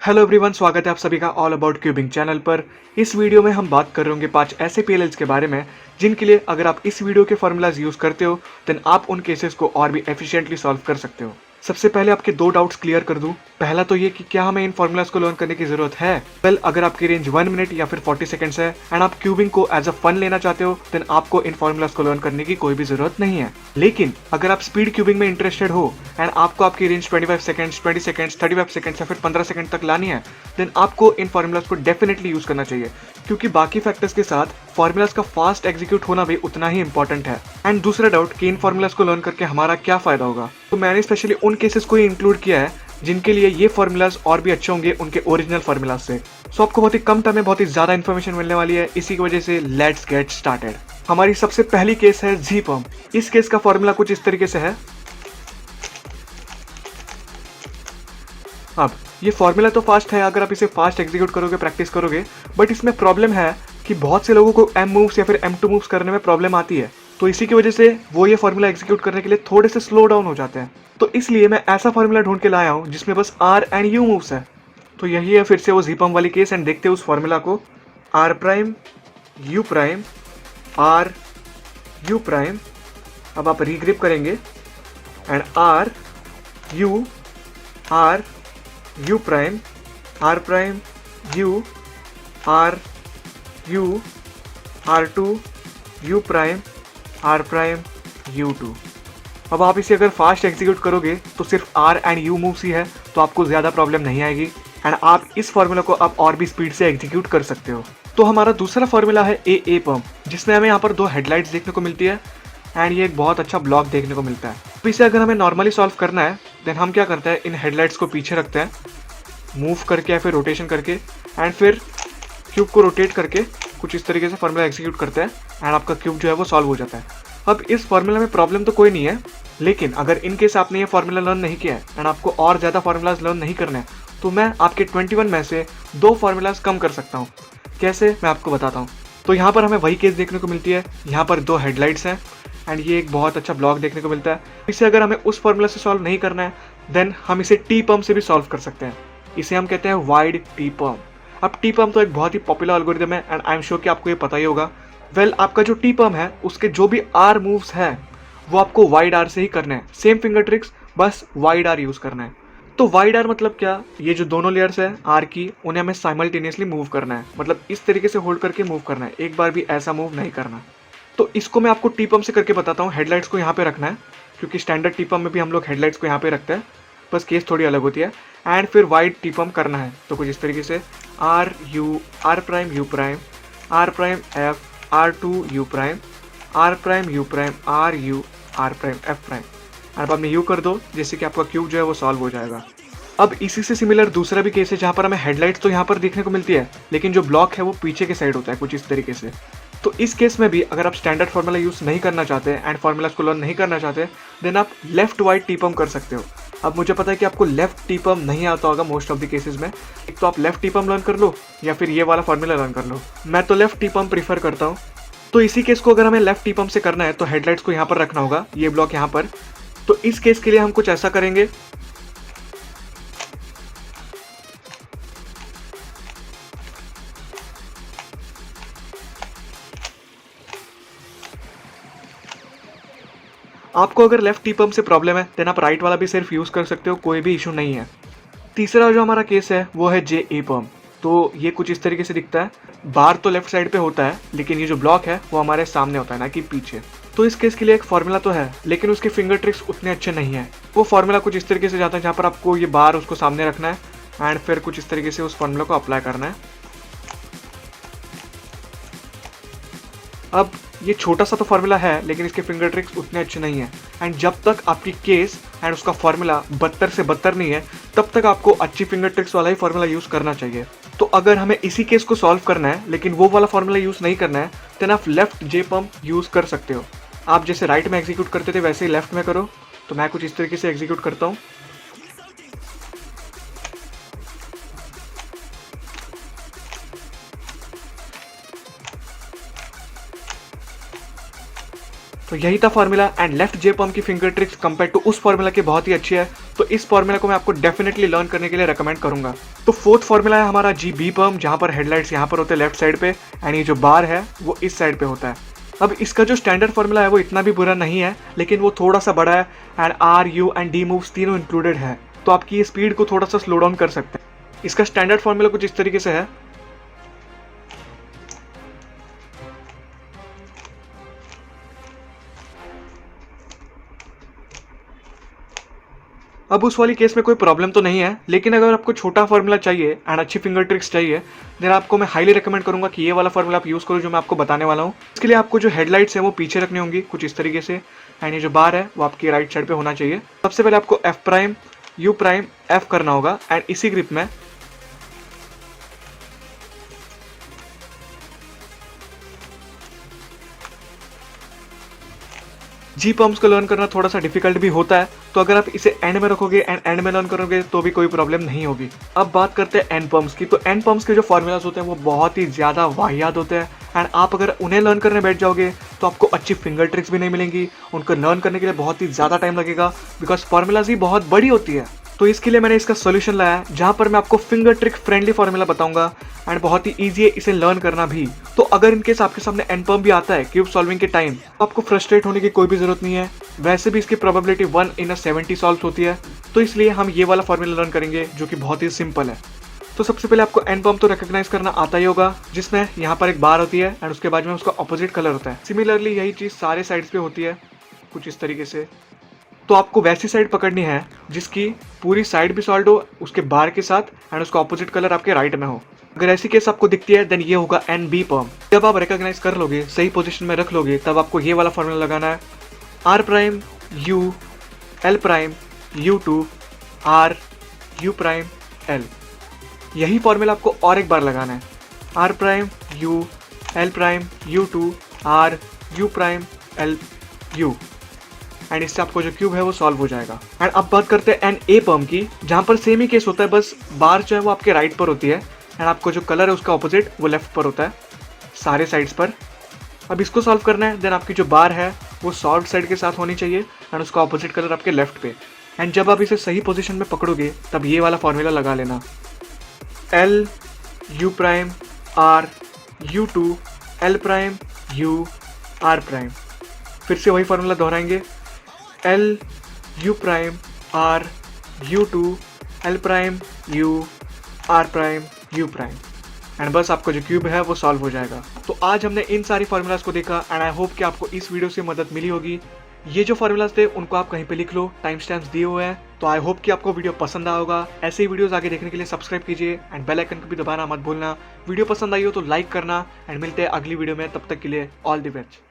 Hello everyone, स्वागत है आप सभी का ऑल अबाउट क्यूबिंग चैनल पर। इस वीडियो में हम बात कर रहे होंगे 5 ऐसे पीएलएल्स के बारे में जिनके लिए अगर आप इस वीडियो के फॉर्मूलाज यूज करते हो देन आप उन केसेस को और भी एफिशिएंटली सॉल्व कर सकते हो। सबसे पहले आपके दो डाउट्स क्लियर कर दूं। पहला तो ये कि क्या हमें इन फॉर्मूलाज को लर्न करने की जरूरत है। वेल, अगर आपकी रेंज 1 मिनट या फिर 40 सेकंड्स है एंड आप क्यूबिंग को एज अ फन लेना चाहते हो देन आपको इन फॉर्मूलाज को लर्न करने की कोई भी जरूरत नहीं है। लेकिन अगर आप स्पीड क्यूबिंग में इंटरेस्टेड हो एंड आपको आपकी रेंज 25 सेकंड्स, 20 सेकंड्स, 35 सेकंड्स या फिर 15 सेकंड तक लानी है देन आपको इन फॉर्मूलाज को डेफिनेटली यूज करना चाहिए, क्योंकि बाकी फैक्टर्स के साथ फॉर्मूलाज का फास्ट एग्जीक्यूट होना भी उतना ही इंपॉर्टेंट है। एंड दूसरा डाउट कि इन फॉर्मूलाज को लर्न करके हमारा क्या फायदा होगा, तो मैंने स्पेशली उन केसेस को ही इंक्लूड किया है जिनके लिए ये फॉर्मूलाज और भी अच्छे होंगे उनके ओरिजिनल फॉर्मूलाज से। सो आपको बहुत ही कम टाइम में बहुत ही ज्यादा इन्फॉर्मेशन मिलने वाली है। इसी की वजह से लेट्स गेट स्टार्टेड। हमारी सबसे पहली केस है जी पंप। इस केस का फॉर्मूला कुछ इस तरीके से है। अब ये फॉर्मूला तो फास्ट है अगर आप इसे फास्ट एग्जीक्यूट करोगे, प्रैक्टिस करोगे, बट इसमें प्रॉब्लम है कि बहुत से लोगों को एम मूव्स या फिर M2 मूव्स करने में प्रॉब्लम आती है। तो इसी की वजह से वो ये फॉर्मूला एग्जीक्यूट करने के लिए थोड़े से स्लो डाउन हो जाते हैं। तो इसलिए मैं ऐसा फॉर्मूला ढूंढ के लाया हूँ जिसमें बस R एंड U मूव्स है। तो यही है फिर से वो जी पंप वाली केस एंड देखते हैं उस फॉर्मूला को। R prime U prime R U prime. अब आप रीग्रिप करेंगे and R U R U prime R prime U R U R2 U prime R prime U2। अब आप इसे अगर फास्ट एग्जीक्यूट करोगे तो सिर्फ R एंड U मूव्स ही है, तो आपको ज़्यादा प्रॉब्लम नहीं आएगी एंड आप इस फॉर्मूला को अब और भी स्पीड से एग्जीक्यूट कर सकते हो। तो हमारा दूसरा फॉर्मूला है ए पंप, जिसमें हमें यहाँ पर दो हेडलाइट्स देखने को मिलती है एंड ये एक बहुत अच्छा ब्लॉक देखने को मिलता है। तो इसे अगर हमें नॉर्मली सॉल्व करना है देन हम क्या करते हैं, इन हेडलाइट्स को पीछे रखते हैं मूव करके या फिर रोटेशन करके एंड फिर क्यूब को रोटेट करके कुछ इस तरीके से फॉर्मूला एग्जीक्यूट करते हैं एंड आपका क्यूब जो है वो सॉल्व हो जाता है। अब इस फॉर्मूला में प्रॉब्लम तो कोई नहीं है, लेकिन अगर इन केस आपने ये फॉर्मूला लर्न नहीं किया है एंड आपको और ज़्यादा फार्मूलाज लर्न नहीं करने हैं तो मैं आपके 21 में से 2 फार्मूलाज कम कर सकता हूँ। कैसे, मैं आपको बताता हूँ। तो यहाँ पर हमें वही केस देखने को मिलती है। यहाँ पर 2 हेडलाइट्स हैं एंड ये एक बहुत अच्छा ब्लॉक देखने को मिलता है। इसे अगर हमें उस फॉर्मूला से सॉल्व नहीं करना है देन हम इसे टी पंप से भी सॉल्व कर सकते हैं। इसे हम कहते हैं वाइड टी पंप। अब टी पंप तो एक बहुत ही पॉपुलर एल्गोरिथम है एंड आई एम श्योर कि आपको ये पता ही होगा। वेल, आपका जो टी पंप है उसके जो भी आर मूव्स हैं वो आपको वाइड आर से ही करना है। सेम फिंगर ट्रिक्स, बस वाइड आर यूज करना है। तो वाइड आर मतलब क्या, ये जो दोनों लेयर्स है आर की उन्हें हमें साइमल्टेनियसली मूव करना है, मतलब इस तरीके से होल्ड करके मूव करना है, एक बार भी ऐसा मूव नहीं करना। तो इसको मैं आपको टी पंप से करके बताता हूँ। हेडलाइट्स को यहाँ पे रखना है क्योंकि स्टैंडर्ड टी पंप में भी हम लोग हेडलाइट्स को यहाँ पे रखते हैं, बस केस थोड़ी अलग होती है। एंड फिर वाइड टी पंप करना है तो कुछ इस तरीके से R prime U prime R prime F R2 U prime R prime U prime R U R prime F prime. और अब में U कर दो जिससे कि आपका क्यूब जो है वो सॉल्व हो जाएगा। अब इसी से सिमिलर दूसरा भी केस है जहाँ पर हमें हेडलाइट्स तो यहाँ पर देखने को मिलती है लेकिन जो ब्लॉक है वो पीछे के साइड होता है कुछ इस तरीके से। तो इस केस में भी अगर आप स्टैंडर्ड फार्मूला यूज नहीं करना चाहते एंड फार्मूलाज को लर्न नहीं करना चाहते देन आप लेफ्ट वाइड टी पंप कर सकते हो। अब मुझे पता है कि आपको लेफ्ट टी पंप नहीं आता होगा मोस्ट ऑफ द केसेस में। एक तो आप लेफ्ट टी पंप लर्न कर लो या फिर ये वाला फार्मूला लर्न कर लो। मैं तो लेफ्ट टी पंप प्रीफर करता हूँ। तो इसी केस को अगर हमें लेफ्ट टी पंप से करना है तो हेडलाइट्स को यहाँ पर रखना होगा, ये ब्लॉक यहाँ पर। तो इस केस के लिए हम कुछ ऐसा करेंगे। आपको अगर लेफ्ट टी पंप से प्रॉब्लम है देन आप राइट वाला भी सिर्फ यूज कर सकते हो, कोई भी इशू नहीं है। तीसरा जो हमारा केस है वो है जे ए पंप। तो ये कुछ इस तरीके से दिखता है। बार तो लेफ्ट साइड पे होता है लेकिन ये जो ब्लॉक है वो हमारे सामने होता है ना कि पीछे। तो इस केस के लिए एक फॉर्मूला तो है लेकिन उसके फिंगर ट्रिक्स उतने अच्छे नहीं है। वो फॉर्मूला कुछ इस तरीके से जाता है जहाँ पर आपको ये बार उसको सामने रखना है एंड फिर कुछ इस तरीके से उस फॉर्मूला को अप्लाई करना है। अब ये छोटा सा तो फार्मूला है लेकिन इसके फिंगर ट्रिक्स उतने अच्छे नहीं है एंड जब तक आपकी केस एंड उसका फार्मूला बदतर से बदतर नहीं है तब तक आपको अच्छी फिंगर ट्रिक्स वाला ही फार्मूला यूज करना चाहिए। तो अगर हमें इसी केस को सॉल्व करना है लेकिन वो वाला फार्मूला यूज नहीं करना है देन आप लेफ्ट जे पंप यूज कर सकते हो। आप जैसे राइट में एग्जीक्यूट करते थे वैसे ही लेफ्ट में करो। तो मैं कुछ इस तरीके से एग्जीक्यूट करता हूँ। तो यही था formula and left J pump की फिंगर ट्रिक्स कंपेयर टू उस फार्मूला के बहुत ही अच्छी है। तो इस फार्मूला को मैं आपको डेफिनेटली लर्न करने के लिए रेकमेंड करूंगा। तो फोर्थ फॉर्मूला है हमारा जी बी पर्म, जहां पर हेडलाइट्स यहाँ पर होते हैं लेफ्ट साइड पे एंड ये जो बार है वो इस साइड पे होता है। अब इसका जो स्टैंडर्ड फॉर्मूला है वो इतना भी बुरा नहीं है, लेकिन वो थोड़ा सा बड़ा है and R U and D moves तीनों इंक्लूडेड है, तो आपकी स्पीड को थोड़ा सा स्लो डाउन कर सकते हैं। इसका स्टैंडर्ड फॉर्मूला कुछ इस तरीके से है। अब उस वाली केस में कोई प्रॉब्लम तो नहीं है, लेकिन अगर आपको छोटा फॉर्मूला चाहिए एंड अच्छी फिंगर ट्रिक्स चाहिए, देन आपको मैं हाईली रिकमेंड करूंगा कि ये वाला फॉर्मूला आप यूज़ करो जो मैं आपको बताने वाला हूँ। इसके लिए आपको जो हेडलाइट्स है वो पीछे रखनी होंगी कुछ इस तरीके से एंड ये जो बार है वो आपकी राइट साइड पे होना चाहिए। सबसे पहले आपको F prime U prime F करना होगा एंड इसी ग्रिप में जी पम्प्स को लर्न करना थोड़ा सा डिफिकल्ट भी होता है, तो अगर आप इसे एंड में रखोगे एंड एंड में लर्न करोगे तो भी कोई प्रॉब्लम नहीं होगी। अब बात करते हैं एंड पम्प्स की। तो एंड पम्प्स के जो फॉर्मूलाज होते हैं वो बहुत ही ज़्यादा वाहियात होते हैं एंड आप अगर उन्हें लर्न करने बैठ जाओगे तो आपको अच्छी फिंगर ट्रिक्स भी नहीं मिलेंगी, उनको लर्न करने के लिए बहुत ही ज़्यादा टाइम लगेगा बिकॉज फॉर्मूलाज ही बहुत बड़ी होती है। तो इसके लिए मैंने इसका सोल्यूशन लाया है जहाँ पर मैं आपको फिंगर ट्रिक फ्रेंडली फॉर्मूला बताऊंगा एंड बहुत ही ईजी है इसे लर्न करना भी। तो अगर इनकेस आपके सामने एंड पम्प भी आता है क्यूब सॉल्विंग के टाइम, तो आपको फ्रस्ट्रेट होने की कोई भी जरूरत नहीं है। वैसे भी इसकी प्रोबेबिलिटी 1 in 70 सॉल्व होती है, तो इसलिए हम ये वाला फॉर्मूला लर्न करेंगे जो कि बहुत ही सिंपल है। तो सबसे पहले आपको एंड पम्प तो रिकॉग्नाइज करना आता ही होगा, जिसमें यहाँ पर एक बार होती है एंड उसके बाद में उसका ऑपोजिट कलर होता है। सिमिलरली यही चीज़ सारे साइड्स पे होती है कुछ इस तरीके से। तो आपको वैसी साइड पकड़नी है जिसकी पूरी साइड भी सॉल्ड हो उसके बार के साथ एंड उसका ऑपोजिट कलर आपके राइट में हो। अगर ऐसी केस आपको दिखती है देन ये होगा एन बी पम्प। जब आप रिकॉग्नाइज कर लोगे, सही पोजीशन में रख लोगे, तब आपको ये वाला फॉर्मूला लगाना है R prime U L prime U two R U prime L. यही फॉर्मूला आपको और एक बार लगाना है R prime U L prime U two R U prime L U and इससे आपको जो क्यूब है वो सॉल्व हो जाएगा। एंड अब बात करते हैं एन ए पम्प की, जहाँ पर सेम ही केस होता है, बस बार जो है वो आपके राइट पर होती है एंड आपको जो कलर है उसका ऑपोजिट वो लेफ्ट पर होता है सारे साइड्स पर। अब इसको सॉल्व करना है, देन आपकी जो बार है वो सॉल्व साइड के साथ होनी चाहिए एंड उसका ऑपोजिट कलर आपके लेफ्ट पे। एंड जब आप इसे सही पोजीशन में पकड़ोगे तब ये वाला फॉर्मूला लगा लेना L U prime R U two L prime U R prime. फिर से वही फॉर्मूला दोहराएंगे L U prime R U two L prime U R prime U prime and बस आपको जो क्यूब है वो सॉल्व हो जाएगा। तो आज हमने इन सारी फॉर्मूलाज को देखा एंड आई होप कि आपको इस वीडियो से मदद मिली होगी। ये जो फॉर्मूलाज थे उनको आप कहीं पे लिख लो, टाइम स्टैम्प्स दिए हुए हैं। तो आई होप कि आपको वीडियो पसंद आया होगा। ऐसे ही वीडियोस आगे देखने के लिए सब्सक्राइब कीजिए एंड बेल आइकन को भी दबाना मत भूलना। वीडियो पसंद आई हो तो लाइक करना एंड मिलते हैं अगली वीडियो में, तब तक के लिए ऑल द बेस्ट।